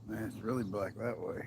Man, it's really black that way.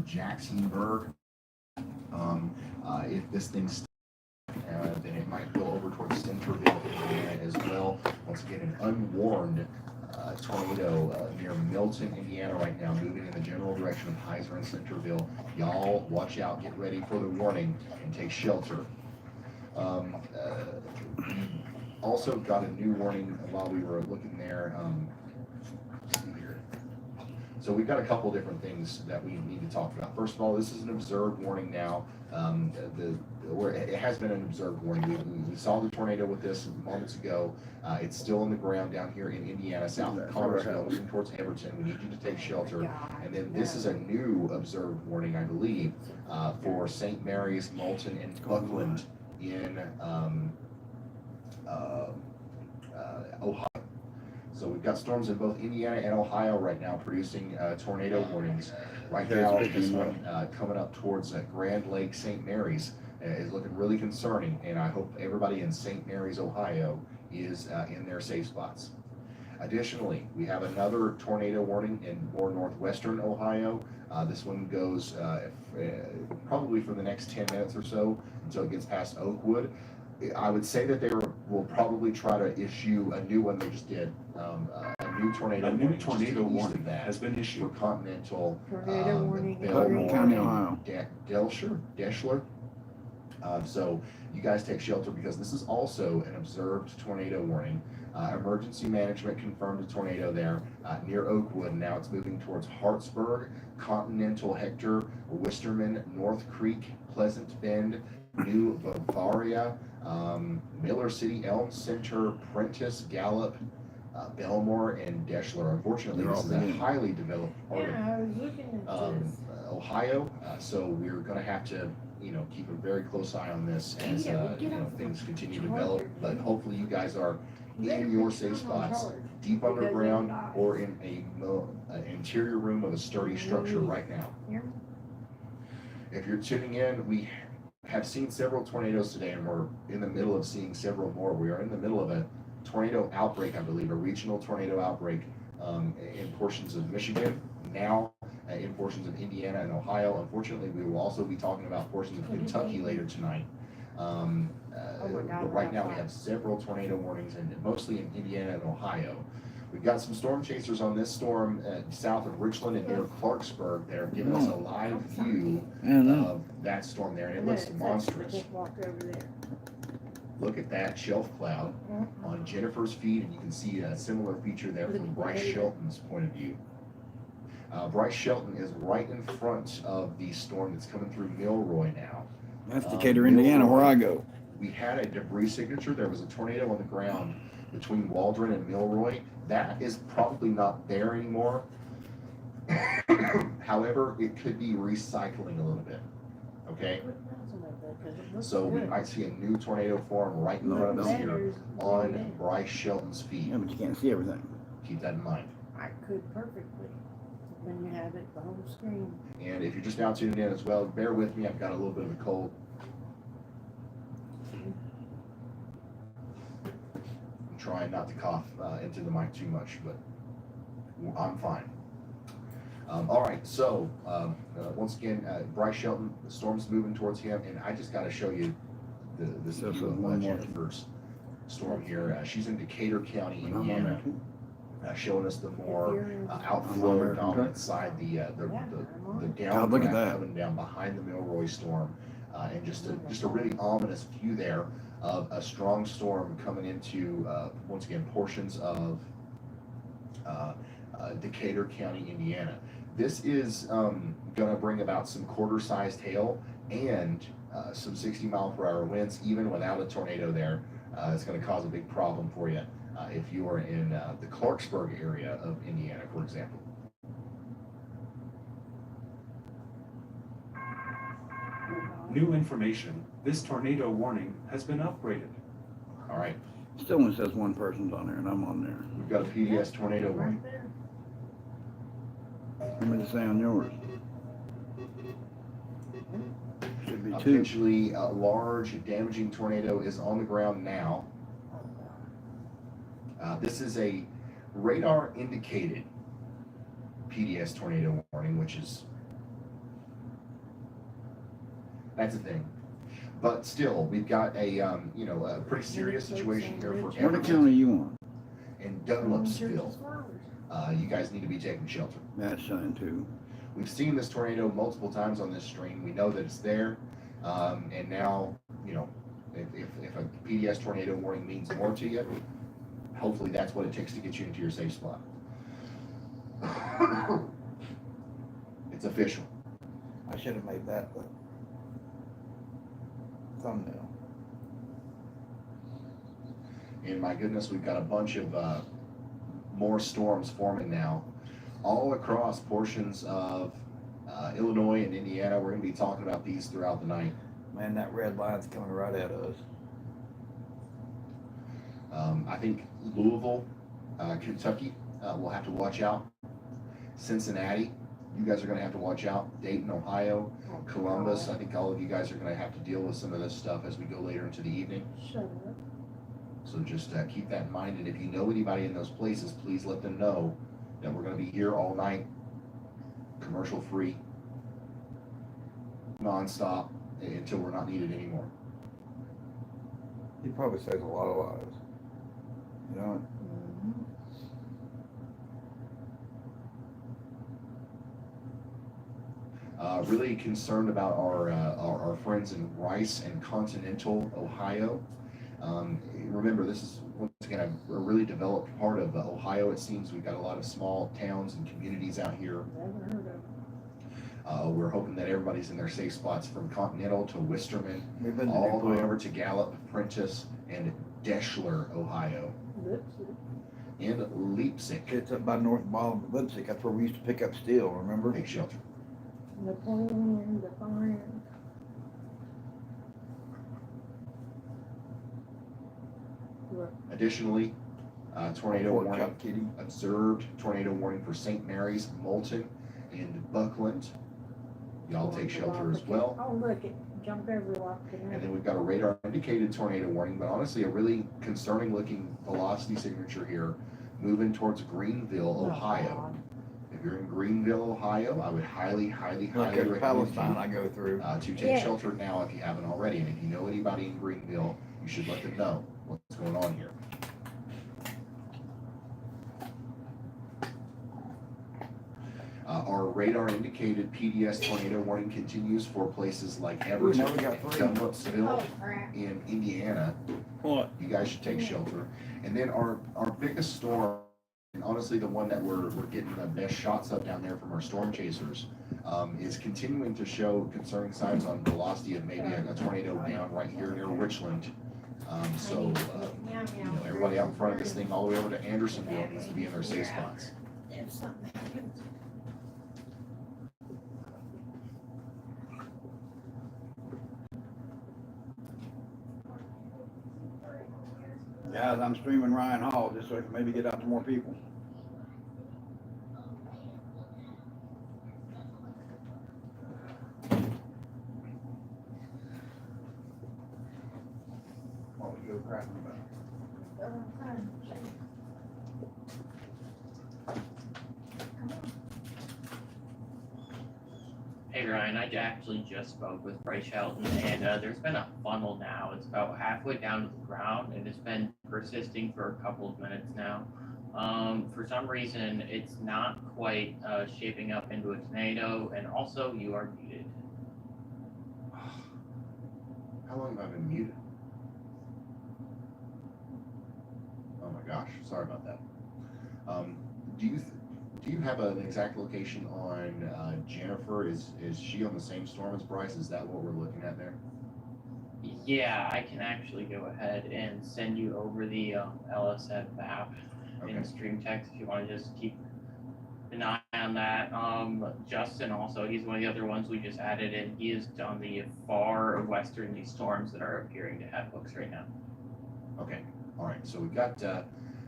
Jacksonburg. If this thing then it might go over towards Centerville, Indiana as well. Once again, an unwarned tornado near Milton, Indiana right now, moving in the general direction of Heiser and Centerville. Y'all watch out, get ready for the warning, and take shelter. We also got a new warning while we were looking there. Let's see here. So we've got a couple different things that we need to talk about. First of all, this is an observed warning now. It has been an observed warning. We saw the tornado with this moments ago. It's still on the ground down here in Indiana, south of Connersville, moving towards Everton. We need you to take shelter. And then this is a new observed warning, I believe, for St. Mary's, Moulton, and Buckland in Ohio. So we've got storms in both Indiana and Ohio right now producing tornado warnings. Right now, this one coming up towards Grand Lake, St. Mary's is looking really concerning, and I hope everybody in St. Mary's, Ohio is in their safe spots. Additionally, we have another tornado warning in more northwestern Ohio. This one goes probably for the next 10 minutes or so until it gets past Oakwood. I would say that they will probably try to issue a new one they just did. A new tornado warning that has been issued for continental Tornado warning in Belmore, County, Ohio. Deschler. So you guys take shelter because this is also an observed tornado warning. Emergency management confirmed a tornado there near Oakwood. Now it's moving towards Hartsburg, Continental, Hector, Wisterman, North Creek, Pleasant Bend, New Bavaria, Miller City, Elm Center, Prentice, Gallup, Belmore, and Deschler. Unfortunately, this is a highly developed part I was looking at of this. Ohio, so we're going to have to, keep a very close ey on this as things continue to develop. But hopefully, you guys are in your safe spots, deep underground, or in an interior room of a sturdy structure right now. If you're tuning in, we have seen several tornadoes today, and we're in the middle of seeing several more. We are in the middle of a tornado outbreak, I believe, a regional tornado outbreak in portions of Michigan, now in portions of Indiana and Ohio. Unfortunately, we will also be talking about portions of Kentucky later tonight. But right now we have several tornado warnings, and mostly in Indiana and Ohio. We've got some storm chasers on this storm south of Richland and near Clarksburg. They're giving us a live view of that storm there, and it looks monstrous. Look at that shelf cloud on Jennifer's feed, and you can see a similar feature there from Bryce Shelton's point of view. Bryce Shelton is right in front of the storm that's coming through Milroy now. That's Decatur, Indiana, where I go. We had a debris signature. There was a tornado on the ground between Waldron and Milroy. That is probably not there anymore. However, it could be recycling a little bit. Okay? So we might see a new tornado form right in front of us here on Bryce Shelton's feed. Yeah, but you can't see everything. Keep that in mind. I could perfectly when you have it the whole screen. And if you're just now tuning in as well, bear with me. I've got a little bit of a cold. I'm trying not to cough into the mic too much, but I'm fine. All right, so once again, Bryce Shelton, the storm's moving towards him, and I just got to show you this view of Jennifer's storm here. She's in Decatur County, Indiana, showing us the more outflow dominant side, the downdraft coming down behind the Milroy storm, and just a really ominous view there of a strong storm coming into once again portions of Decatur County, Indiana. This is going to bring about some quarter-sized hail and some 60-mile-per-hour winds, even without a tornado there. It's going to cause a big problem for you if you are in the Clarksburg area of Indiana, for example. New information. This tornado warning has been upgraded. All right. Still only says one person's on there, and I'm on there. We've got a PDS tornado warning. What did it say on yours? Should be two. Potentially a large damaging tornado is on the ground now. This is a radar indicated PDS tornado warning, which is That's a thing. But still, we've got a a pretty serious situation here for What everyone account are you on? in Dunlopsville. You guys need to be taking shelter. That's signed too. We've seen this tornado multiple times on this stream. We know that it's there, and now if a PDS tornado warning means more to you, hopefully that's what it takes to get you into your safe spot. It's official. I should have made that the thumbnail. And my goodness, we've got a bunch of more storms forming now, all across portions of Illinois and Indiana. We're going to be talking about these throughout the night. Man, that red line's coming right at us. I think Louisville, Kentucky, will have to watch out. Cincinnati, you guys are going to have to watch out. Dayton, Ohio, Columbus, I think all of you guys are going to have to deal with some of this stuff as we go later into the evening. Shut up. So just keep that in mind, and if you know anybody in those places, please let them know that we're going to be here all night, commercial free, non-stop, until we're not needed anymore. He probably says a lot of lies. You know? Really concerned about our friends in Rice and Continental, Ohio. Remember, this is once again a really developed part of Ohio. It seems we've got a lot of small towns and communities out here. Never heard of it. We're hoping that everybody's in their safe spots from Continental to Wisterman, We've been to all the way Newport. over to Gallup, Prentice, and Deschler, Ohio, Lipstick. and Leipzig. It's up by North Bottom of Lipstick. That's where we used to pick up steel, remember? Take shelter. Napoleon, the fire. Additionally, tornado Pork warning chop, kitty. observed. Tornado warning for St. Mary's, Moulton, and Buckland. Y'all take shelter as well. Oh, look, it jumped over like And then we've got a radar indicated tornado warning, but honestly a really concerning looking velocity signature here, moving towards Greenville, Ohio. If you're in Greenville, Ohio, I would highly Look, recommend there's Palestine you I go through. to take Yeah. shelter now if you haven't already. And if you know anybody in Greenville, you should let them know what's going on here. Our radar indicated PDS tornado warning continues for places like Everett, now we got three. Dunlopsville, Oh, crap. in Indiana. What? You guys should take shelter. And then our biggest storm, and honestly the one that we're getting the best shots of down there from our storm chasers, is continuing to show concerning signs on velocity of maybe a tornado down right here near Richland. Everybody out in front of this thing all the way over to Andersonville needs to be in their safe spots. If something happens. Guys, I'm streaming Ryan Hall just so I can maybe get out to more people. What was you cracking about? Hey Ryan, I actually just spoke with Bryce Shelton, and there's been a funnel now. It's about halfway down to the ground, and it's been persisting for a couple of minutes now. For some reason, it's not quite shaping up into a tornado, and also you are muted. How long have I been muted? Oh my gosh, sorry about that. Do you have an exact location on Jennifer? Is she on the same storm as Bryce? Is that what we're looking at there? Yeah, I can actually go ahead and send you over the LSF map in stream text if you want to just keep an eye on that. Justin also, he's one of the other ones we just added in. He is on the far westerly storms that are appearing to have hooks right now. Okay, all right. So we've got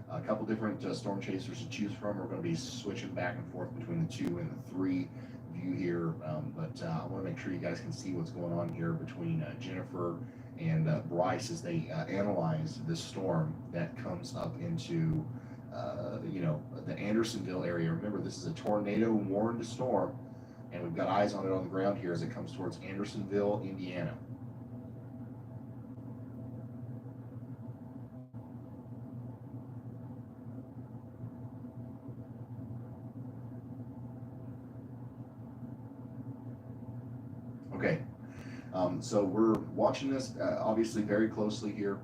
a couple different storm chasers to choose from. We're going to be switching back and forth between the 2 and the 3 view here, but I want to make sure you guys can see what's going on here between Jennifer and Bryce as they analyze this storm that comes up into the Andersonville area. Remember, this is a tornado warned storm, And we've got eyes on it on the ground here as it comes towards Andersonville, Indiana. Okay, so we're watching this obviously very closely here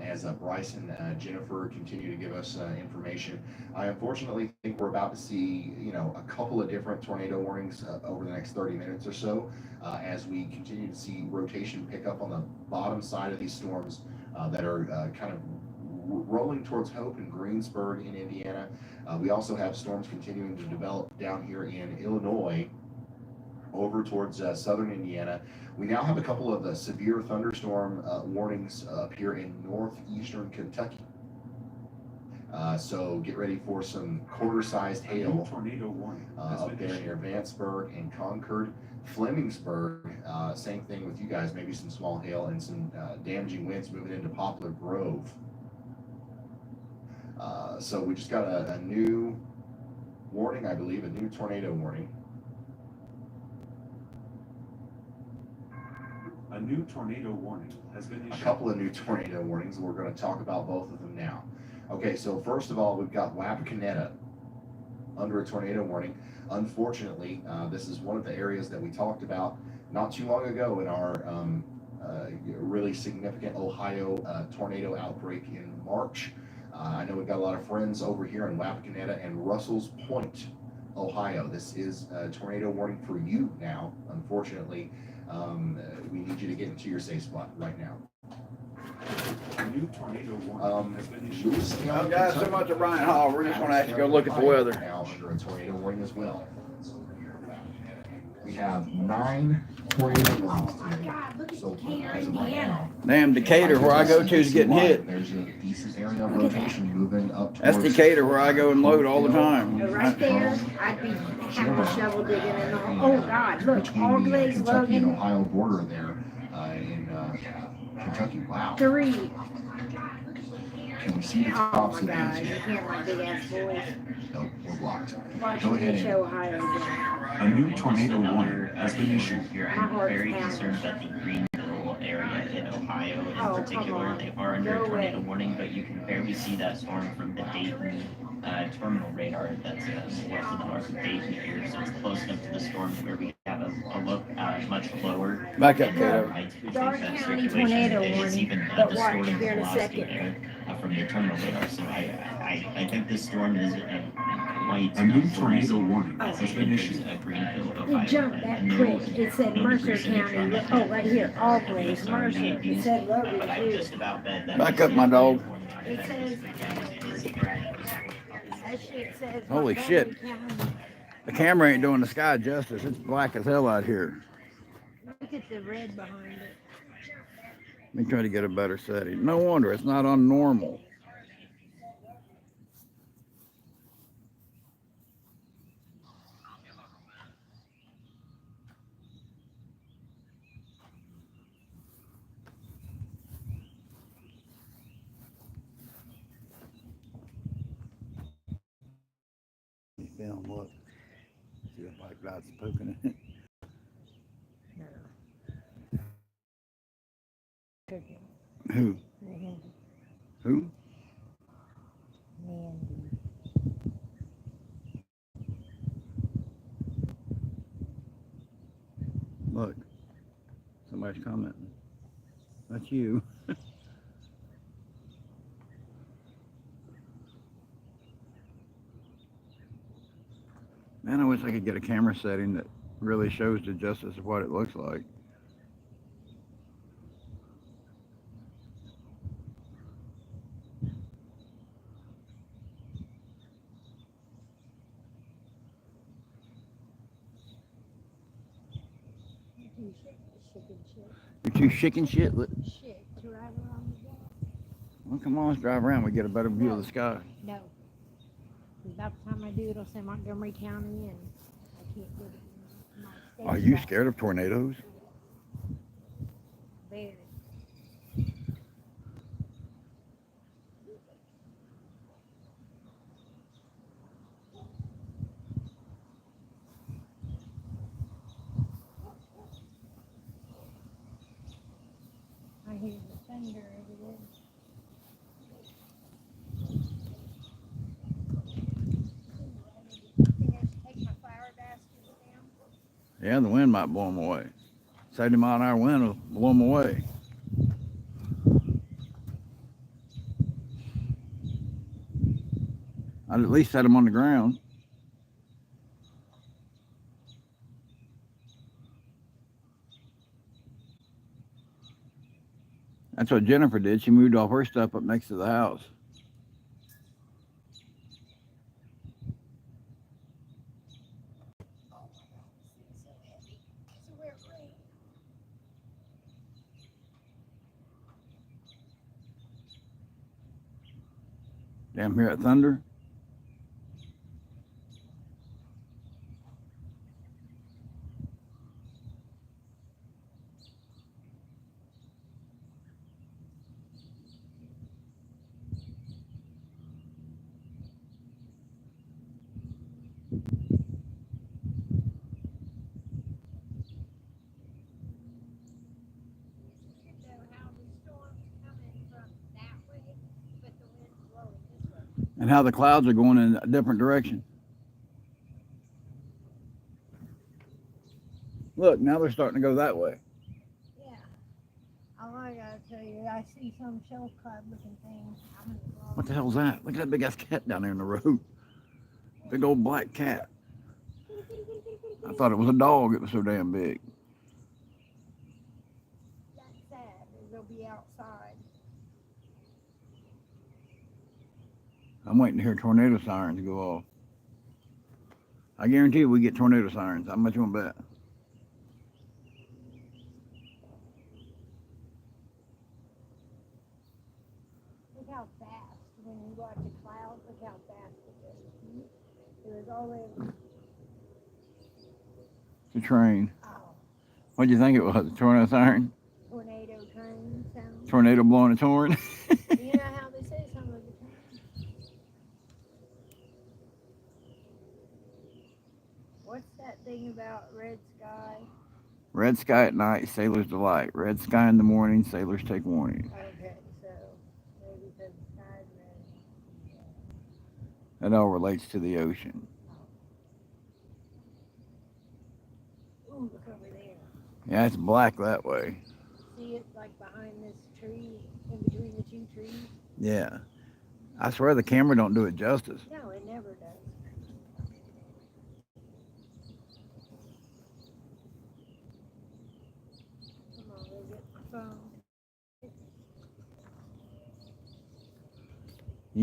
as Bryce and Jennifer continue to give us information. I unfortunately think we're about to see, a couple of different tornado warnings over the next 30 minutes or so as we continue to see rotation pick up on the bottom side of these storms that are kind of rolling towards Hope and Greensburg in Indiana. We also have storms continuing to develop down here in Illinois over towards southern Indiana. We now have a couple of severe thunderstorm warnings up here in northeastern Kentucky. So get ready for some quarter-sized hail tornado warning up there near Vanceburg and Concord. Flemingsburg, same thing with you guys, maybe some small hail and some damaging winds moving into Poplar Grove. So we just got a new warning, I believe, a new tornado warning. A new tornado warning has been issued. A couple of new tornado warnings. We're going to talk about both of them now. Okay, so first of all, we've got Wapakoneta under a tornado warning. Unfortunately, this is one of the areas that we talked about not too long ago in our really significant Ohio tornado outbreak in March. I know we've got a lot of friends over here in Wapakoneta and Russell's Point, Ohio. This is a tornado warning for you now, unfortunately. We need you to get into your safe spot right now. A new tornado warning has been issued. Well, guys, so much of Bryant Hall. We're just going to have to go look at the weather. Now under a tornado warning as well. We have 9 tornado warnings today. So as of right now, Damn, Decatur, where I go to, is getting hit. There's a decent area of rotation moving up. That's Decatur, where I go and load all the time. Right there, I'd be having a shovel digging and all. Oh God, look, Between all the glaze Kentucky and Logan, Ohio border there in Kentucky. Wow. 3. Can we see the Oh tops my of God, these you here? hear my big ass voice. Nope, we're blocked. Watch Go ahead me and show Ohio again. A new tornado warning has been issued. Here, My I'm heart's very pounding. concerned about the Greenville area in Ohio in Oh, come particular. on. They are under No a tornado way. warning, but you can barely see that storm from the Dayton terminal radar that's west of the north of Dayton here. So it's close enough to the storm where we have a look much lower. Back up, in Cato. altitude Dark that County circulation tornado is warning, even but watch, distorting here in a velocity second. there from the terminal radar. So I think this storm is quite A new tornado warning as has it been enters issued. Greenville, It Ohio. jumped that No- quick. It said no Mercer decrease in the County. trend. Oh, right here, Always Mercer. It said Logan But I too. just about bet that. Back up, my dog. It says, that shit says. Holy Montgomery shit. County. The camera ain't doing the sky justice. It's black as hell out here. Look at the red behind it. Let me try to get a better setting. No wonder it's not on normal. Film, look. See the black dots poking it. No. Cooking. Who? Mandy. Who? Mandy. Look. Somebody's commenting. That's you. Man, I wish I could get a camera setting that really shows the justice of what it looks like. You're too chicken shit. Shit, to ride around the block. Well, come on, let's drive around. We get a better view of the sky. No. 'Cause about the time I do, it'll say Montgomery County and I can't get it. in my state Are you spot. scared of tornadoes? Very. thunder over there. Think I should take my flower baskets down? Yeah, the wind might blow them away. 70-mile-an-hour wind will blow them away. I'd at least set them on the ground. That's what Jennifer did. She moved all her stuff up next to the house. So heavy. So we're rain. Damn, hear that thunder? You know how the storm's coming from that way, but the wind's blowing this way. And how the clouds are going in a different direction. Look, now they're starting to go that way. Yeah. All I gotta tell you, I see some shelf club looking thing. I'm in the wrong. What the hell's that? Look at that big ass cat down there in the road. Big old black cat. I thought it was a dog. It was so damn big. That's sad. They'll be outside. I'm waiting to hear tornado sirens go off. I guarantee you we get tornado sirens. How much you want to bet? Look how fast, when you watch a cloud, look how fast it goes. It was always, It's a train. oh, What do you think it was? A tornado siren? tornado train sound. Tornado blowing its horn? You know how they say some of the time? What's that thing about red sky? Red sky at night, sailors delight. Red sky in the morning, sailors take warning. Okay, so maybe because the sky's red. That all relates to the ocean. Ooh, look over there. Yeah, it's black that way. See it like behind this tree, in between the two trees? Yeah. I swear the camera don't do it justice. No, it never does. Come on, go get my phone.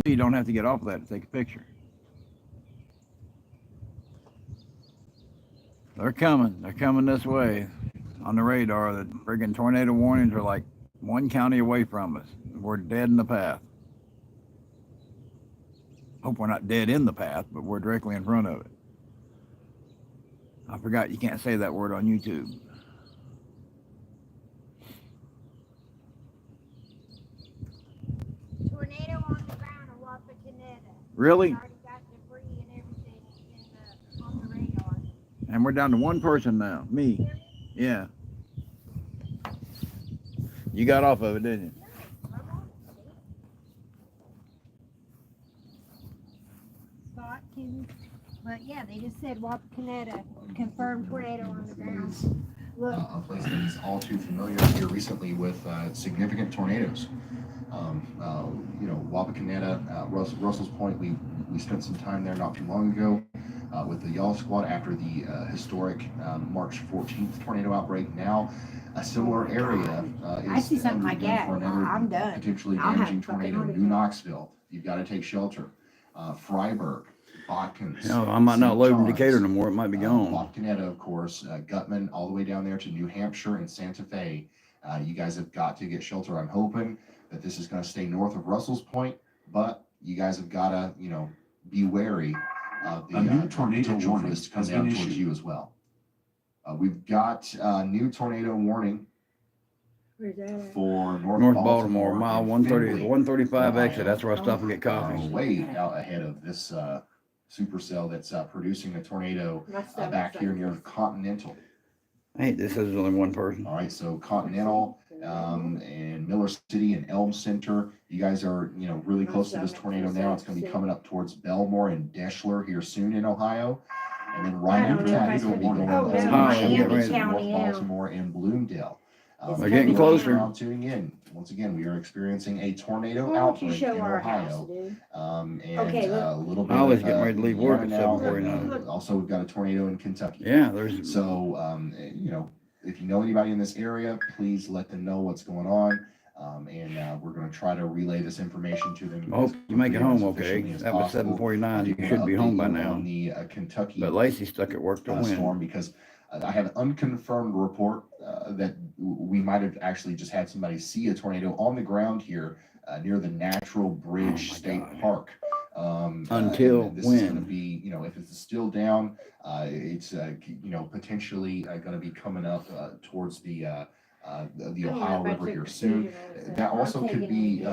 You don't have to get off of that to take a picture. They're coming. They're coming this way on the radar. The friggin' tornado warnings are like one county away from us. We're dead in the path. Hope we're not dead in the path, but we're directly in front of it. I forgot you can't say that word on YouTube. Tornado on the ground in Wapakoneta. Really? Already got debris and everything on the radar. And we're down to one person now. Me. Yeah. You got off of it, didn't you? Scott, but yeah, they just said Wapakoneta confirmed tornado on the ground. Look, A place that is all too familiar here recently with significant tornadoes. Wapakoneta, Russell's Point, we spent some time there not too long ago with the Y'all Squad after the historic March 14th tornado outbreak. Now, a similar area I is see something like that. for another I'm done. potentially I'll have damaging fucking tornado. heart New attack. Knoxville, you've got to take shelter. Freiburg, Botkins. No, I might not St. load in John's, Decatur no more. It might be gone. Wapakoneta, of course, Gutman, all the way down there to New Hampshire and Santa Fe. You guys have got to get shelter. I'm hoping that this is going to stay north of Russell's Point, but you guys have got to, be wary of the A new tornado potential for warning this to come has down been towards issued. you as well. We've got a new tornado warning where's that at? for North Baltimore, mile and 130, Findlay, 135 exit. Ohio. That's where I stop and get coffee. Way out ahead of this supercell that's producing a tornado My stomach's back here like near this. Continental. I hate this. There's only one person. All right, so Continental, and Miller City and Elm Center. You guys are, really close to this tornado now. It's going to be coming up towards Belmore and Deschler here soon in Ohio. And then right after that, it'll be going Oh, no, over Miami North County now. Baltimore and Bloomdale. They're getting closer. Now tuning in. Once again, we are experiencing a tornado Why don't you outbreak show in our house, Ohio. dude? And Okay, look. a little bit I was of, getting ready to leave work at Indiana now, 7:49. and, also, we've got a tornado in Kentucky. Yeah, there's. So, if you know anybody in this area, please let them know what's going on. We're going to try to relay this information to them. I hope you make it quickly and home as okay. efficiently as That was possible. 7:49. You I do should wanna be home by update you now. on the Kentucky But Lacey's stuck at work to win. storm, because I have an unconfirmed report that we might have actually just had somebody see a tornado on the ground here near the Natural Bridge Oh my State God. Park. Until and this is going to when? be, if it's still down, it's potentially going to be coming up towards the Ohio River here soon. That also could be,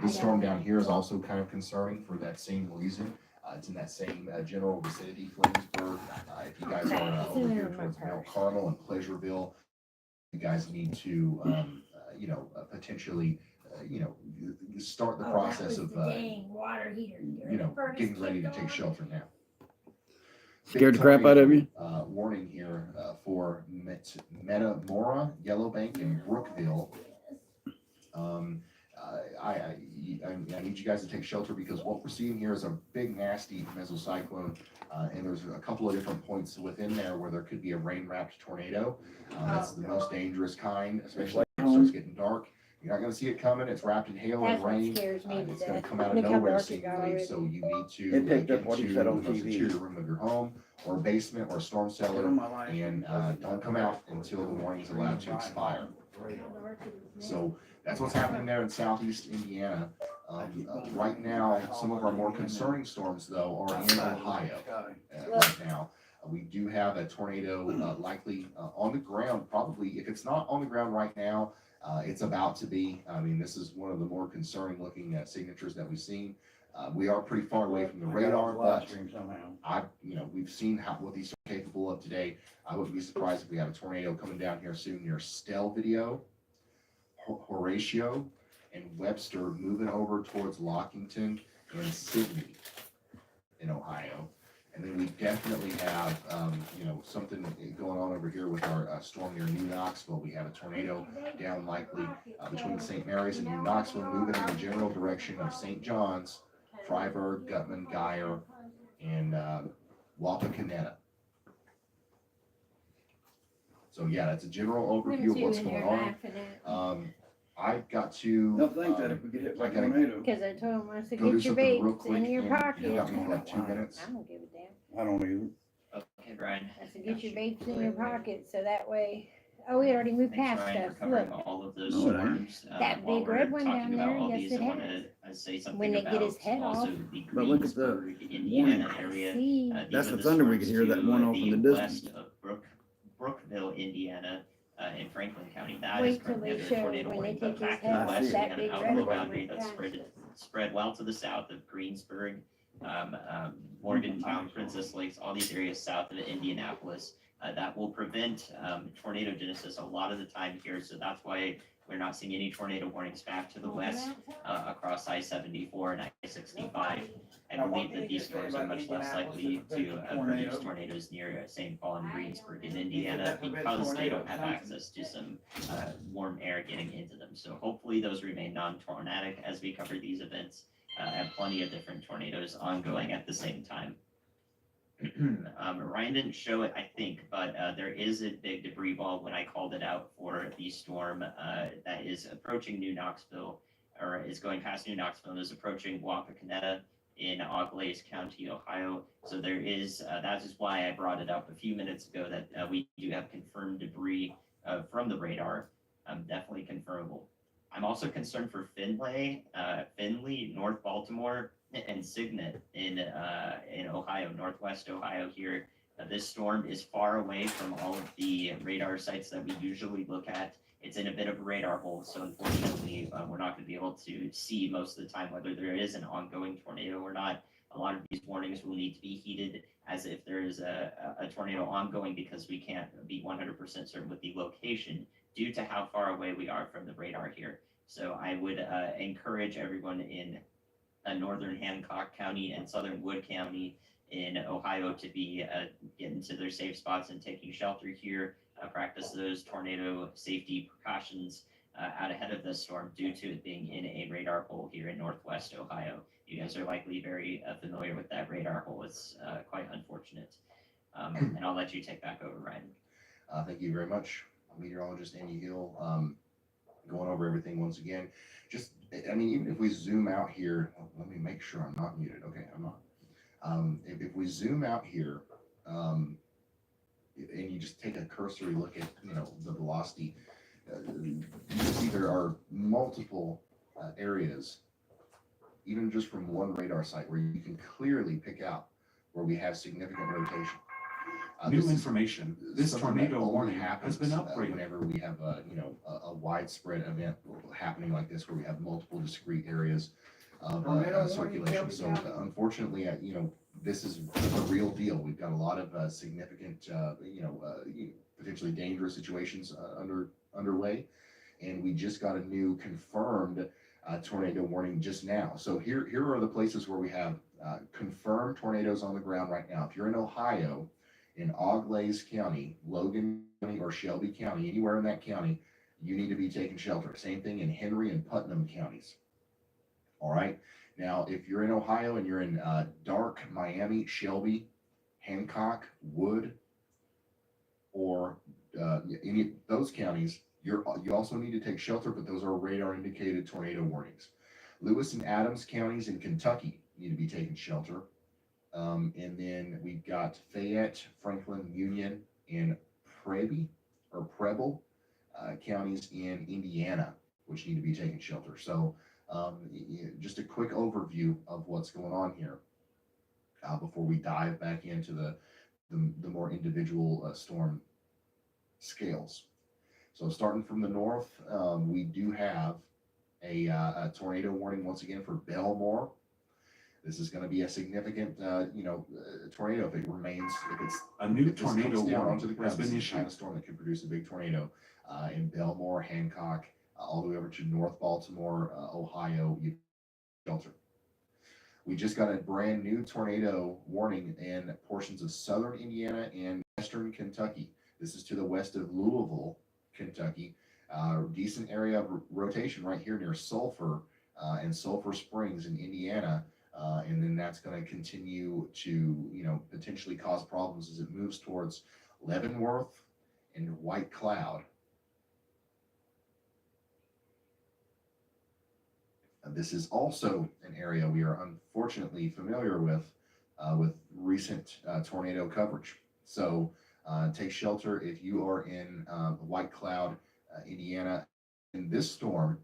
this storm down here is also kind of concerning for that same reason. It's in that same general vicinity, Flemingburg. If you guys are over here towards Mount Carmel and Pleasureville, you guys need to, potentially, start the process of, Water heater. getting ready to take shelter now. Scared the crap out of you? Warning here for Metamora, Yellowbank, and Brookville. I need you guys to take shelter, because what we're seeing here is a big, nasty mesocyclone, and there's a couple of different points within there where there could be a rain-wrapped tornado. That's the most dangerous kind, especially when it starts getting dark. You're not going to see it coming. It's wrapped in hail That's and what rain. scares me to It's going death. to come out of Look how nowhere dark it got seemingly, already. so you need to It picked get up what he into said on the most TV. secure room of your home, or a basement, or a storm cellar, and don't come out until the warning's allowed to expire. So that's what's happening there in southeast Indiana. Right now, some of our more concerning storms, though, are in Ohio right now. We do have a tornado likely on the ground, probably. If it's not on the ground right now, it's about to be. I mean, this is one of the more concerning looking signatures that we've seen. We are pretty far away from the radar, but we've seen what these are capable of today. I wouldn't be surprised if we have a tornado coming down here soon near Stelvideo, Horatio, and Webster, moving over towards Lockington and Sydney in Ohio. And then we definitely have, something going on over here with our storm near New Knoxville. We have a tornado down likely between St. Mary's and New Knoxville, moving in the general direction of St. John's, Freiburg, Gutman, Geyer, and Wapakoneta. So yeah, that's a general overview of what's going on. I've got to. Don't think that if we get hit by a I gotta tornado. Because I told him, I said, go do get your something real babes quick, in your and pocket. you got me for like 2 minutes. I don't give a damn. I don't either. Okay, Brian. I said, get your babes in your pocket, so that way, oh, we had already moved Thanks, past Ryan, us, for covering look. all of those No, it ain't. storms. That While big we're red one talking down about there, all yes, these, it I want has. to say something When they about get his head also off. the But look at the Greensburg, Indiana warning. area. See, These That's are the the thunder we storms could hear, that to one off in the west distance. of Brookville, Indiana, in Franklin County. That is wait till currently they under show tornado when they warning, but take his back to head the off, west, we that had big an red outflow one boundary went that past us. spread well to the south of Greensburg, Morgantown, Princess Lakes, all these areas south of Indianapolis. That will prevent tornado genesis a lot of the time here, so that's why we're not seeing any tornado warnings back to the west across I-74 and I-65. I believe that these storms are much less likely to produce tornadoes near St. Paul and Greensburg in Indiana because they don't have access to some warm air getting into them. So hopefully those remain non-tornadic as we cover these events. Have plenty of different tornadoes ongoing at the same time. Ryan didn't show it, I think, but there is a big debris ball when I called it out for the storm that is approaching New Knoxville, or is going past New Knoxville and is approaching Wapakoneta in Auglaize County, Ohio. So there is, that is why I brought it up a few minutes ago, that we do have confirmed debris from the radar, definitely confirmable. I'm also concerned for Findlay, North Baltimore, and Signet in Ohio, Northwest Ohio here. This storm is far away from all of the radar sites that we usually look at. It's in a bit of a radar hole, so unfortunately, we're not going to be able to see most of the time whether there is an ongoing tornado or not. A lot of these warnings will need to be heeded as if there is a tornado ongoing, because we can't be 100% certain with the location due to how far away we are from the radar here. So I would encourage everyone in northern Hancock County and southern Wood County in Ohio to be getting to their safe spots and taking shelter here, practice those tornado safety precautions out ahead of this storm due to it being in a radar hole here in northwest Ohio. You guys are likely very familiar with that radar hole. It's quite unfortunate. And I'll let you take back over, Ryan. Thank you very much, meteorologist Andy Hill. Going over everything once again. Just, I mean, even if we zoom out here, let me make sure I'm not muted. Okay, I'm not. If we zoom out here, and you just take a cursory look at, the velocity, you see there are multiple areas, even just from one radar site, where you can clearly pick out where we have significant rotation. New information. This tornado warning happens has been upgraded. Whenever we have a widespread event happening like this, where we have multiple discrete areas of circulation. So unfortunately, this is a real deal. We've got a lot of significant, potentially dangerous situations underway, and we just got a new confirmed tornado warning just now. So here are the places where we have confirmed tornadoes on the ground right now. If you're in Ohio, in Auglaize County, Logan County, or Shelby County, anywhere in that county, you need to be taking shelter. Same thing in Henry and Putnam counties. All right. Now, if you're in Ohio and you're in Dark, Miami, Shelby, Hancock, Wood, or any of those counties, you also need to take shelter, but those are radar indicated tornado warnings. Lewis and Adams counties in Kentucky need to be taking shelter. And then we've got Fayette, Franklin, Union, and Preble counties in Indiana, which need to be taking shelter. So just a quick overview of what's going on here before we dive back into the more individual storm scales. So starting from the north, we do have a tornado warning once again for Belmore. This is going to be a significant, tornado if it remains. If it's a new if tornado down onto the warning ground, has this been is the kind issued. of storm that could produce a big tornado in Belmore, Hancock, all the way over to North Baltimore, Ohio. You shelter. We just got a brand new tornado warning in portions of southern Indiana and western Kentucky. This is to the west of Louisville, Kentucky. Decent area of rotation right here near Sulphur and Sulphur Springs in Indiana. And then that's going to continue to, potentially cause problems as it moves towards Leavenworth and White Cloud. This is also an area we are unfortunately familiar with recent tornado coverage. So take shelter if you are in White Cloud, Indiana. In this storm,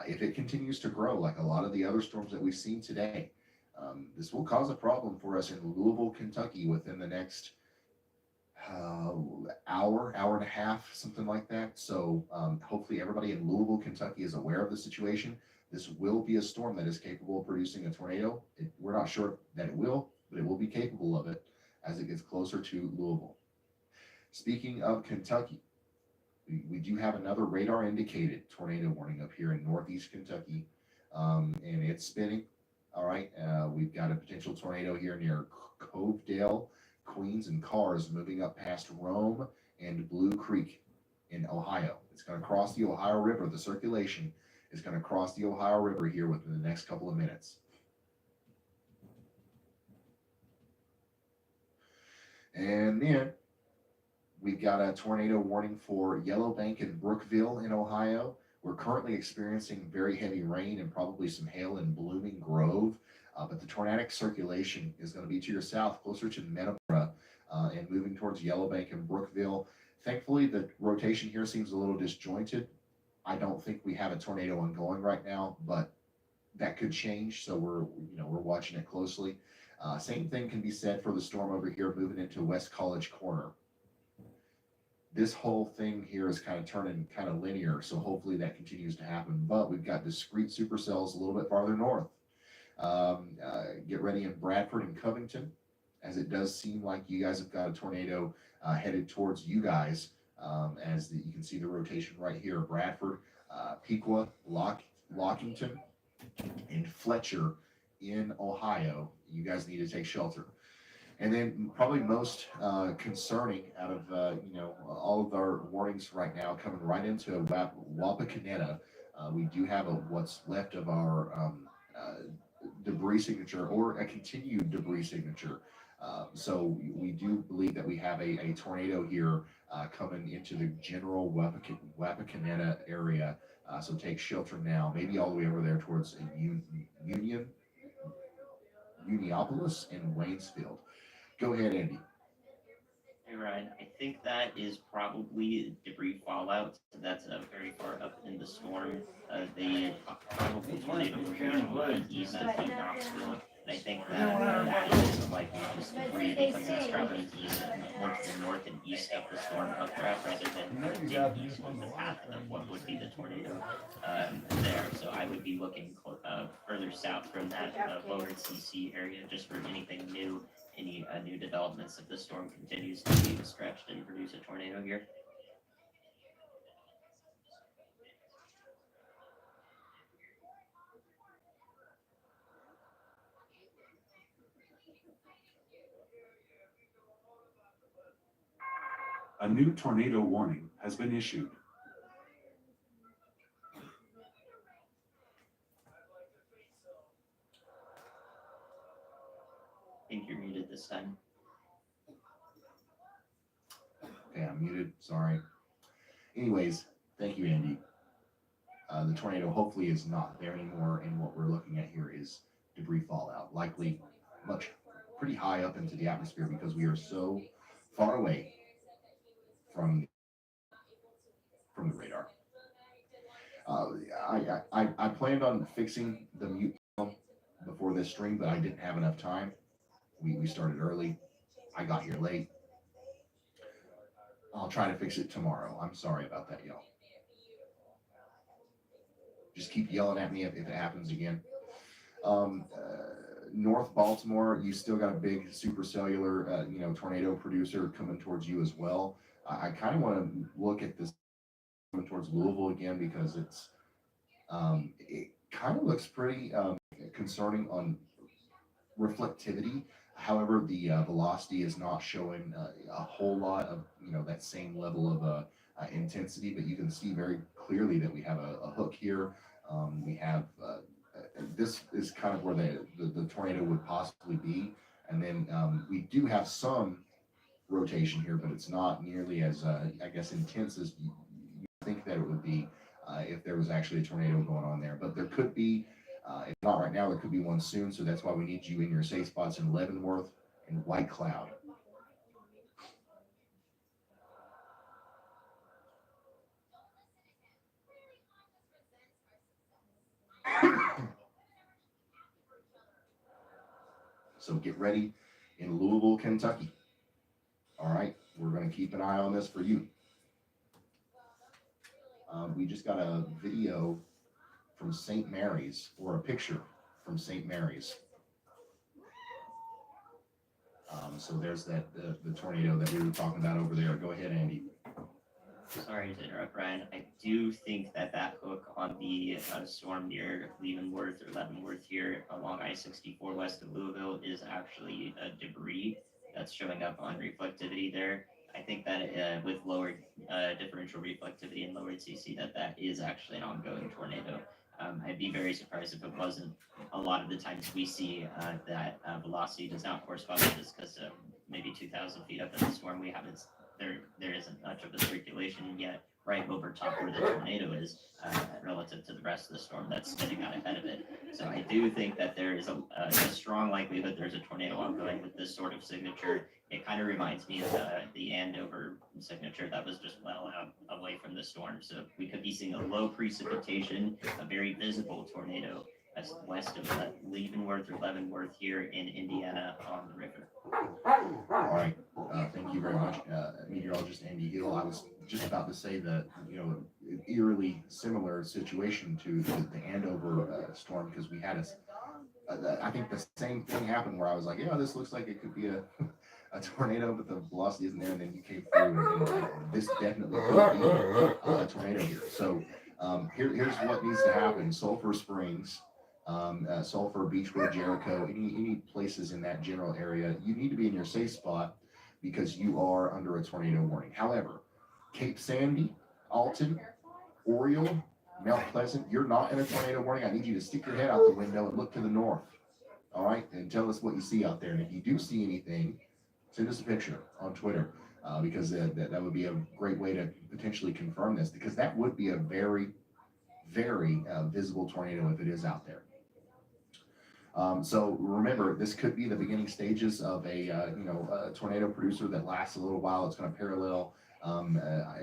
if it continues to grow like a lot of the other storms that we've seen today, this will cause a problem for us in Louisville, Kentucky within the next hour and a half, something like that. So hopefully everybody in Louisville, Kentucky is aware of the situation. This will be a storm that is capable of producing a tornado. We're not sure that it will, but it will be capable of it as it gets closer to Louisville. Speaking of Kentucky, we do have another radar indicated tornado warning up here in northeast Kentucky, and it's spinning. All right, we've got a potential tornado here near Covedale, Queens, and Cars, moving up past Rome and Blue Creek in Ohio. It's going to cross the Ohio River. The circulation is going to cross the Ohio River here within the next couple of minutes. And then we've got a tornado warning for Yellow Bank and Brookville in Ohio. We're currently experiencing very heavy rain and probably some hail in Blooming Grove, but the tornadic circulation is going to be to your south, closer to Metamora, and moving towards Yellow Bank and Brookville. Thankfully, the rotation here seems a little disjointed. I don't think we have a tornado ongoing right now, but that could change, so we're watching it closely. Same thing can be said for the storm over here moving into West College Corner. This whole thing here is kind of turning kind of linear, so hopefully that continues to happen. But we've got discrete supercells a little bit farther north. Get ready in Bradford and Covington, as it does seem like you guys have got a tornado headed towards you guys. You can see the rotation right here: Bradford, Piqua, Lockington, and Fletcher in Ohio. You guys need to take shelter. And then probably most concerning out of all of our warnings right now, coming right into Wapakoneta, we do have what's left of our debris signature, or a continued debris signature. So we do believe that we have a tornado here coming into the general Wapakoneta area. So take shelter now, maybe all the way over there towards Uniopolis and Waynesfield. Go ahead, Andy. Hey Ryan, I think that is probably debris fallout. That's very far up in the storm. The probable tornado region east of Knoxville. And I think that is likely just debris because it's traveling more to the north and east of the storm updraft rather than digging east of the path of what would be the tornado there. So I would be looking further south from that lowered CC area just for anything new, any new developments if the storm continues to be stretched and produce a tornado here. A new tornado warning has been issued. I think you're muted this time. Okay, I'm muted. Sorry. Anyways, thank you, Andy. The tornado hopefully is not there anymore, and what we're looking at here is debris fallout, likely pretty high up into the atmosphere because we are so far away from the radar. I planned on fixing the mute before this stream, but I didn't have enough time. We started early. I got here late. I'll try to fix it tomorrow. I'm sorry about that, y'all. Just keep yelling at me if it happens again. North Baltimore, you still got a big supercellular, tornado producer coming towards you as well. I kind of want to look at this coming towards Louisville again because it kind of looks pretty concerning on reflectivity. However, the velocity is not showing a whole lot of that same level of intensity, but you can see very clearly that we have a hook here. We have this is kind of where the tornado would possibly be, and then we do have some rotation here, but it's not nearly as I guess intense as you think that it would be if there was actually a tornado going on there. But there could be. If not right now, there could be one soon, so that's why we need you in your safe spots in Leavenworth and White Cloud. So get ready in Louisville, Kentucky. All right, we're going to keep an eye on this for you. We just got a video from St. Mary's, or a picture from St. Mary's. So there's the tornado that we were talking about over there. Go ahead, Andy. Sorry to interrupt, Ryan. I do think that hook on the storm near Leavenworth here along I-64 west of Louisville is actually debris that's showing up on reflectivity there. I think that with lowered differential reflectivity and lowered CC, that is actually an ongoing tornado. I'd be very surprised if it wasn't. A lot of the times we see that velocity does not correspond with this because maybe 2,000 feet up in the storm, there isn't much of a circulation yet right over top where the tornado is relative to the rest of the storm that's spinning out ahead of it. So I do think that there is a strong likelihood there's a tornado ongoing with this sort of signature. It kind of reminds me of the Andover signature that was just well out away from the storm. So we could be seeing a low precipitation, a very visible tornado west of Leavenworth or Leavenworth here in Indiana on the river. All right, thank you very much, meteorologist Andy Hill. I was just about to say that an eerily similar situation to the Andover storm, because we had I think the same thing happened where I was like, yeah, this looks like it could be a, a tornado, but the velocity isn't there. And then you came through and like, this definitely could be a tornado here. So here's what needs to happen. Sulphur Springs, Sulphur, Beechwood, Jericho, any places in that general area, you need to be in your safe spot because you are under a tornado warning. However, Cape Sandy, Alton, Oriole, Mount Pleasant, you're not in a tornado warning. I need you to stick your head out the window and look to the north. All right, and tell us what you see out there. And if you do see anything, send us a picture on Twitter because that would be a great way to potentially confirm this because that would be a very, very visible tornado if it is out there. So remember, this could be the beginning stages of a tornado producer that lasts a little while. It's going to parallel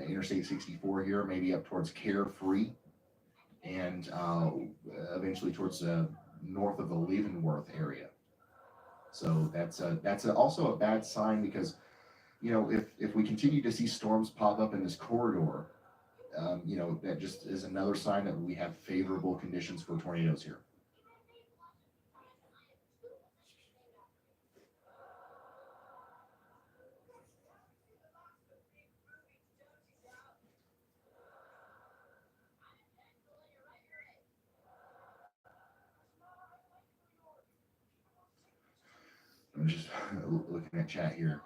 Interstate 64 here, maybe up towards Carefree, and eventually towards north of the Leavenworth area. So that's also a bad sign because if we continue to see storms pop up in this corridor, that just is another sign that we have favorable conditions for tornadoes here. I'm just looking at chat here.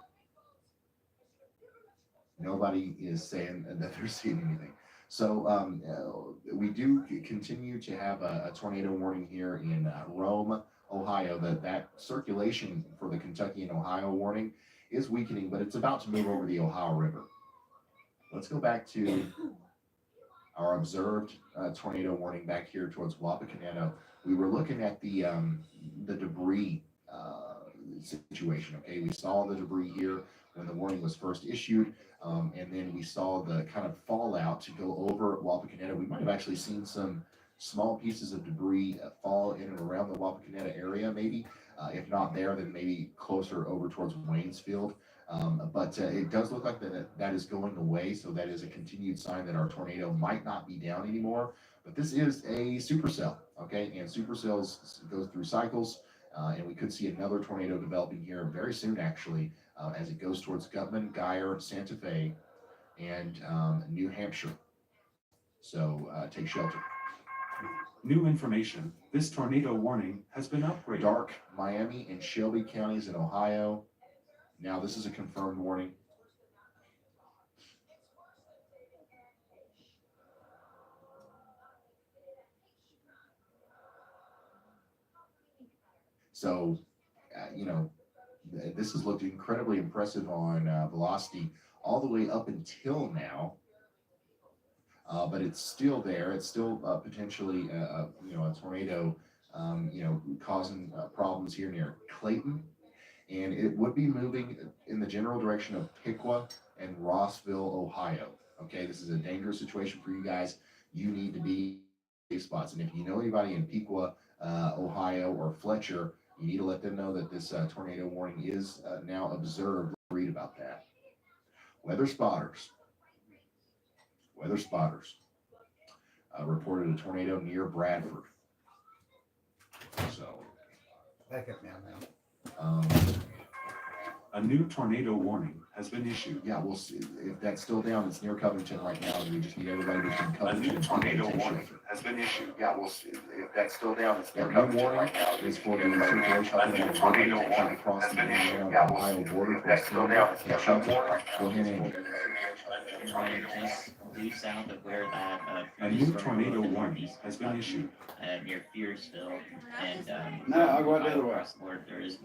Nobody is saying that they're seeing anything. So we do continue to have a tornado warning here in Rome, Ohio. That circulation for the Kentucky and Ohio warning is weakening, but it's about to move over the Ohio River. Let's go back to our observed tornado warning back here towards Wapakoneta. We were looking at the debris situation. Okay, we saw the debris here when the warning was first issued, and then we saw the kind of fallout to go over Wapakoneta. We might have actually seen some small pieces of debris fall in and around the Wapakoneta area, maybe. If not there, then maybe closer over towards Waynesfield. But it does look like that is going away, so that is a continued sign that our tornado might not be down anymore. But this is a supercell, okay? And supercells go through cycles, and we could see another tornado developing here very soon, actually, as it goes towards Gutman, Geyer, Santa Fe, and New Hampshire. So take shelter. New information. This tornado warning has been upgraded. Dark, Miami, and Shelby counties in Ohio. Now, this is a confirmed warning. So, this has looked incredibly impressive on velocity all the way up until now. But it's still there. It's still potentially, a tornado, causing problems here near Clayton. And it would be moving in the general direction of Piqua and Rossville, Ohio. Okay, this is a dangerous situation for you guys. You need to be in safe spots. And if you know anybody in Piqua, Ohio, or Fletcher, you need to let them know that this tornado warning is now observed. Read about that. Weather spotters reported a tornado near Bradford. So, Back up now, A new tornado warning has been issued. yeah, we'll see. If that's still down, it's near Covington right now. We just need everybody to come A Covington. new tornado warning has been issued. Yeah, we'll see. If that's still down, it's near Covington right now. It's for the circulation of the tornado warning across the Ohio border. That's still down. It's near Covington. Go ahead, Andy. Just due south of where that A new tornado warning has been issued. Near Fearsville, and No, I'll go out the other way. across the board, there is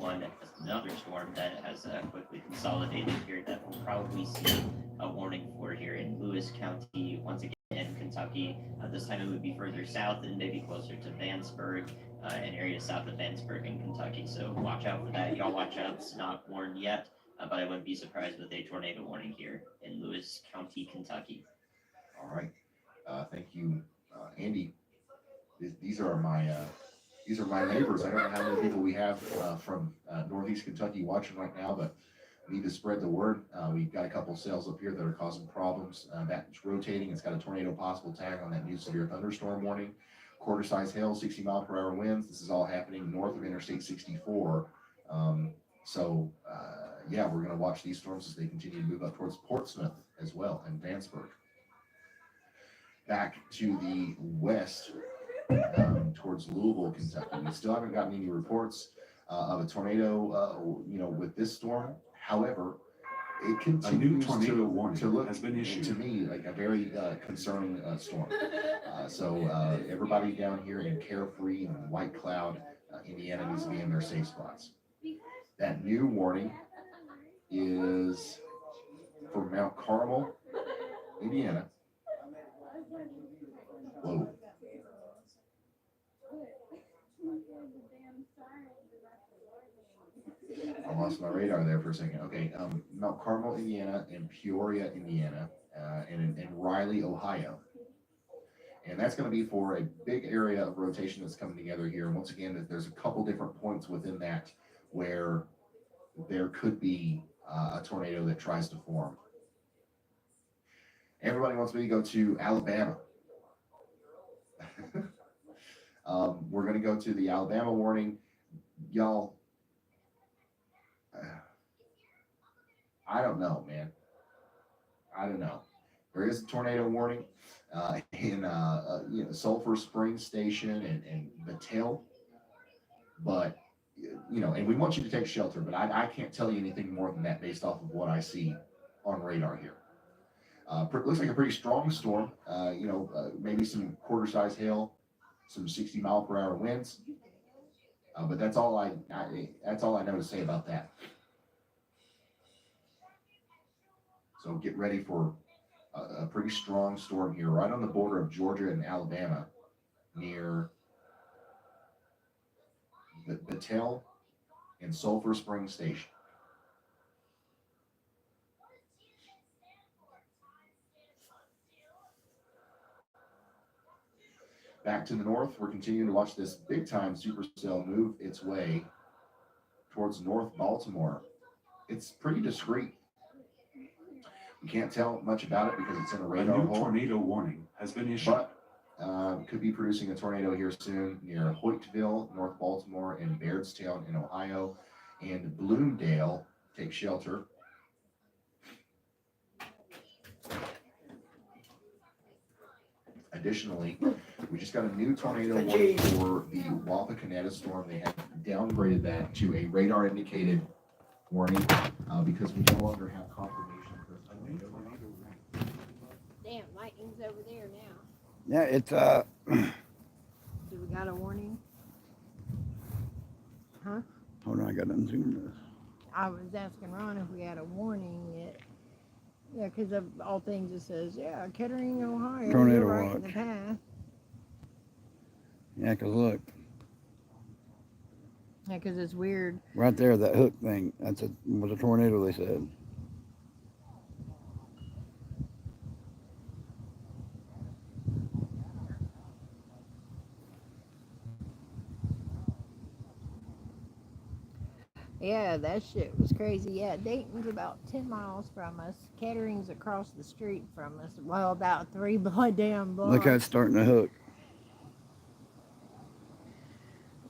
another storm that has quickly consolidated here that we'll probably see a warning for here in Lewis County once again, Kentucky. This time it would be further south and maybe closer to Vanceburg, an area south of Vanceburg in Kentucky. So watch out for that. Y'all watch out. It's not warned yet, but I wouldn't be surprised with a tornado warning here in Lewis County, Kentucky. All right. Thank you, Andy. These are my neighbors. I don't know how many people we have from Northeast Kentucky watching right now, but we need to spread the word. We've got a couple cells up here that are causing problems. That's rotating. It's got a tornado possible tag on that new severe thunderstorm warning. Of quarter size hail, 60-mile-per-hour winds. This is all happening north of Interstate 64. Yeah, we're going to watch these storms as they continue to move up towards Portsmouth as well and Vanceburg. Back to the west, towards Louisville, Kentucky. We still haven't gotten any reports of a tornado, with this storm. However, it continues tornado warning to look has been issued. to me like a very concerning storm. Everybody down here in Carefree and White Cloud, Indiana, needs to be in their safe spots. That new warning is for Mount Carmel, Indiana. Whoa. I lost my radar there for a second. Okay, Mount Carmel, Indiana, and Peoria, Indiana, and Riley, Ohio. And that's going to be for a big area of rotation that's coming together here. And once again, there's a couple different points within that where there could be a tornado that tries to form. Everybody wants me to go to Alabama. We're going to go to the Alabama warning. Y'all, I don't know, man. I don't know. There is a tornado warning in Sulphur Springs Station and Battelle, but and we want you to take shelter. But I can't tell you anything more than that based off of what I see on radar here. Looks like a pretty strong storm. Maybe some quarter-size hail, some 60-mile-per-hour winds. But that's all I know to say about that. So get ready for a pretty strong storm here, right on the border of Georgia and Alabama, near the Battelle and Sulphur Springs Station. Back to the north, we're continuing to watch this big-time supercell move its way towards North Baltimore. It's pretty discreet. You can't tell much about it because it's in a radar new hole. Tornado warning has been issued. But could be producing a tornado here soon near Hoytville, North Baltimore, and Bairdstown in Ohio, and Bloomdale. Take shelter. Additionally, we just got a new tornado warning for the Wapakoneta storm. They have downgraded that to a radar indicated warning because we no longer have confirmation for a tornado. Damn, lightning's over there now. Yeah, it's Do we got a warning? Huh? hold on, I got to unzoom this. I was asking Ron if we had a warning yet. Yeah, because of all things it says, Kettering, Ohio, Tornado you're right in the watch. path. Yeah, 'cause look, Yeah, because it's weird. right there, that hook thing, was a tornado, they said. Yeah, that shit was crazy. Yeah, Dayton's about 10 miles from us. Kettering's across the street from us. Well, about 3 damn blocks. Look how it's starting to hook.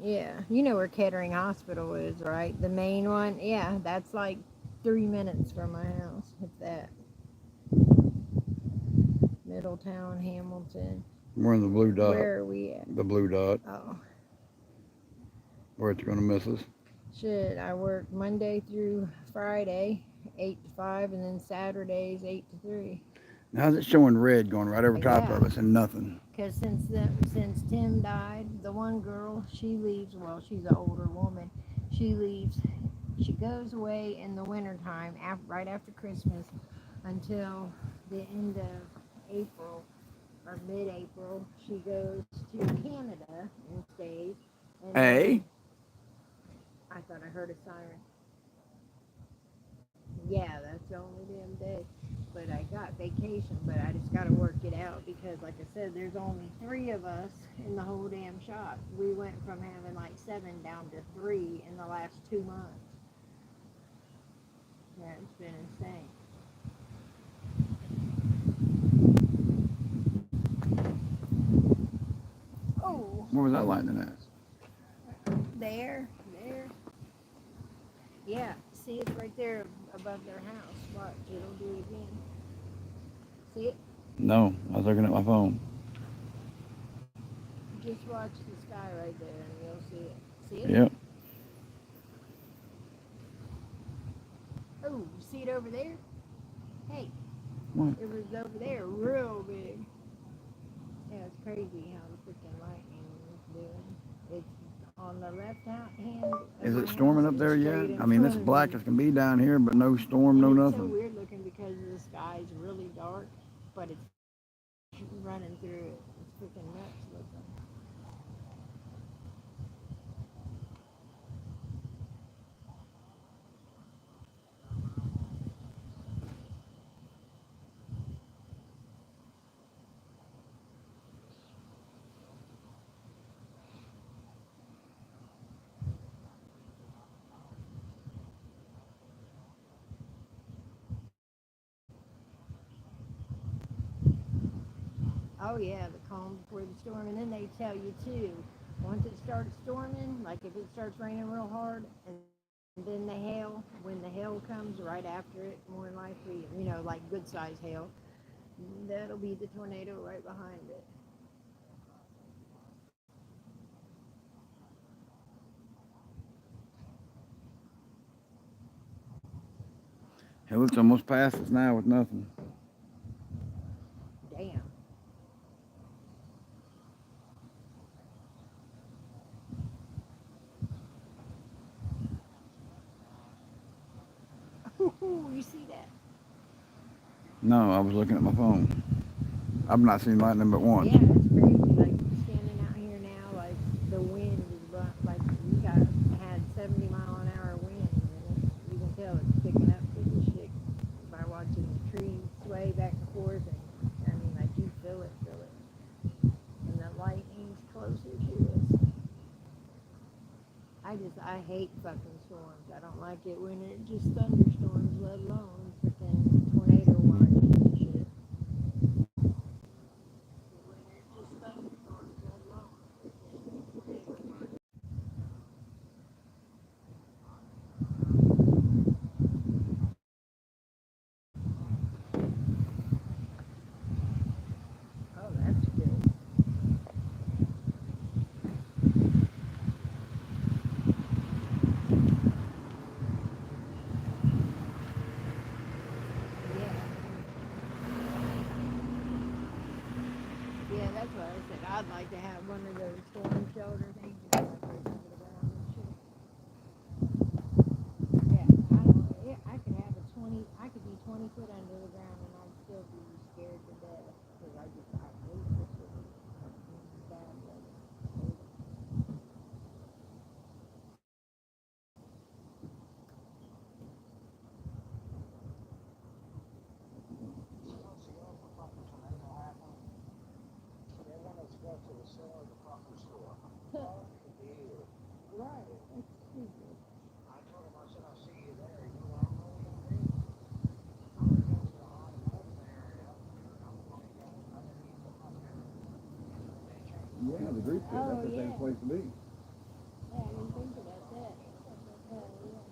Yeah, you know where Kettering Hospital is, right? The main one. Yeah, that's like 3 minutes from my house. If that. Middletown, Hamilton. We're in the blue dot. Where are we at? The blue dot, Oh, where it's going to miss us. shit. I work Monday through Friday, 8 to 5, and then Saturdays, 8 to 3. How's it showing red going right over top Yeah. of us and nothing? Because since Tim died, the one girl, she leaves, well, she's an older woman. She leaves, she goes away in the wintertime, right after Christmas, until the end of April or mid-April. She goes to Canada and stays. And Hey? I thought I heard a siren. Yeah, that's the only damn day. But I got vacation, but I just got to work it out because, like I said, there's only 3 of us in the whole damn shop. We went from having like 7 down to 3 in the last 2 months. Yeah, it's been insane. Oh, Where was that lightning at? There. Yeah, see it's right there above their house. Watch, it'll do it again. See it? No, I was looking at my phone. Just watch the sky right there and you'll see it. See it? Yep. Oh, you see it over there? Hey, What? it was over there, real big. Yeah, it's crazy how the freaking lightning is doing. It's on the left hand. Is of it my storming house, up there it's yet? straight in I mean, it's front of black me. as can be down here, but no storm, no And it's so nothing. weird looking because the sky's really dark, but it's running through it. It's freaking nuts looking. Oh yeah, the calm before the storm, and then they tell you too. Once it starts storming, like if it starts raining real hard, and then the hail, when the hail comes right after it, more than likely, like good size hail, that'll be the tornado right behind it. Hell, it's almost past us now with nothing. Damn. You see that? No, I was looking at my phone. I've not seen lightning but once. Yeah, it's crazy. Like standing out here now, like the wind is like we had 70-mile-an-hour winds, and you can tell it's picking up pretty shit by watching the trees sway back and forth, and I mean, like you feel it, and the lightning's closer to us. I hate fucking storms. I don't like it when it just thunderstorms, let alone freaking tornado warnings and shit. Oh, that's good. Yeah. Yeah, that's what I said. I'd like to have one of those storm shelter things that goes under the ground and shit. Yeah, yeah, I could have I could be 20 foot under the ground and I'd still be scared to death because I hate this shit. Bad weather. Right, that's stupid. Yeah, the group did. Oh, That's the yeah. same place to be. Yeah, I didn't think about that. Hell yeah.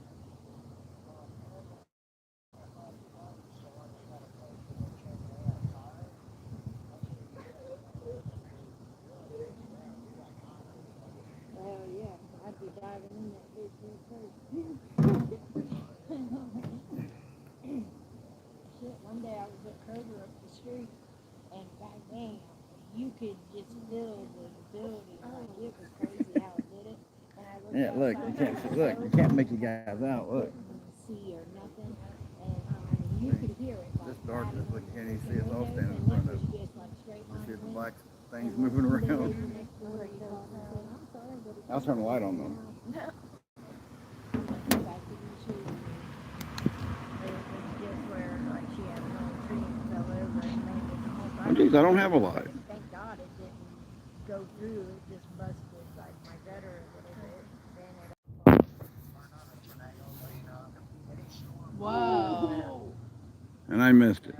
Hell yeah. I'd be diving in that bitch real quick. Shit, one day I was at Kroger up the street, and goddamn, you could just feel the building. Like, it was crazy how it did it. And I looked Yeah, look, outside you can't my look, window, you can't make you guys out. Look, couldn't see or nothing. And I mean, you could hear it. Like, this darkness, look, you can't even see us all windows, standing in and front it of was it. just like straight You line see the wind. black things And moving the around. lady next door called and said, "I'm sorry, but it's I'll turn the light on though. back to the shoes." It was just where, like, she had an old tree and fell over and landed in the whole Oh, geez, I don't have a light. Thank God it didn't go through. It just busted, like, my gutter a little bit. Then it. Whoa. And I missed it.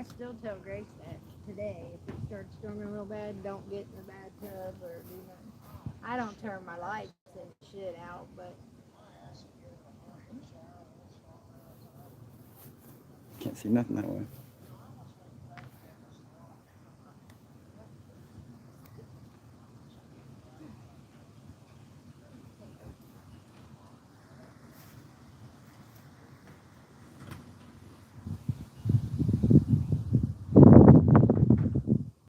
I still tell Grace that today. If it starts storming real bad, don't get in the bathtub or do nothing. I don't turn my lights and shit out, but Can't see nothing that way.